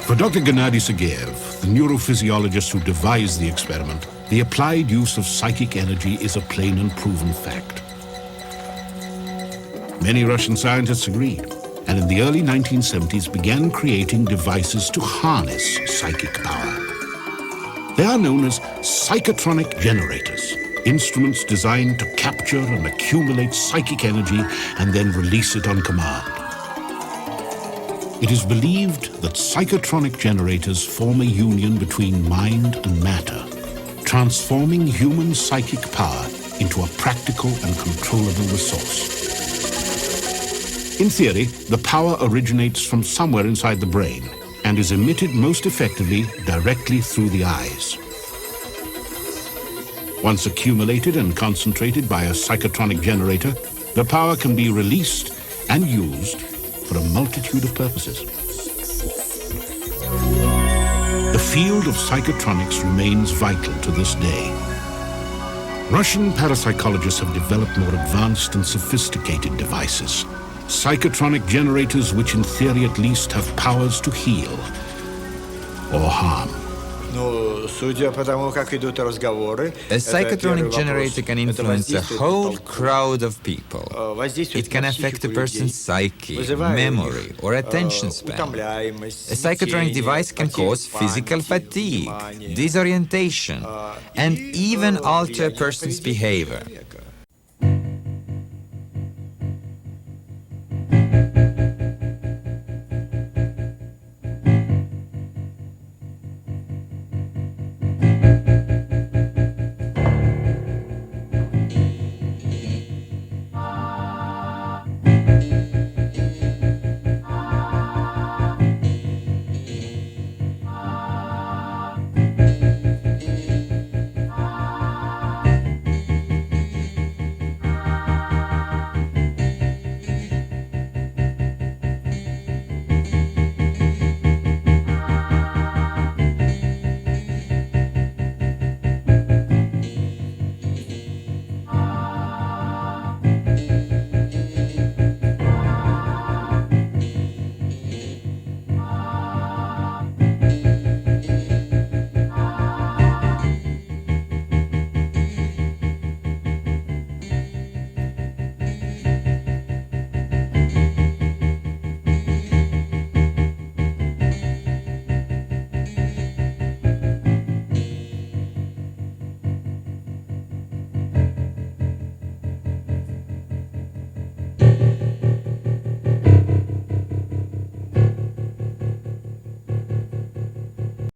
For Dr. Gennady Sergeyev, the neurophysiologist who devised the experiment, the applied use of psychic energy is a plain and proven fact. Many Russian scientists agreed, and in the early 1970s began creating devices to harness psychic power. They are known as psychotronic generators, instruments designed to capture and accumulate psychic energy and then release it on command. It is believed that psychotronic generators form a union between mind and matter, transforming human psychic power into a practical and controllable resource. In theory, the power originates from somewhere inside the brain and is emitted most effectively directly through the eyes. Once accumulated and concentrated by a psychotronic generator, the power can be released and used for a multitude of purposes. The field of psychotronics remains vital to this day. Russian parapsychologists have developed more advanced and sophisticated devices, psychotronic generators which in theory at least have powers to heal or harm. A psychotronic generator can influence a whole crowd of people. It can affect a person's psyche, memory, or attention span. A psychotronic device can cause physical fatigue, disorientation, and even alter a person's behavior.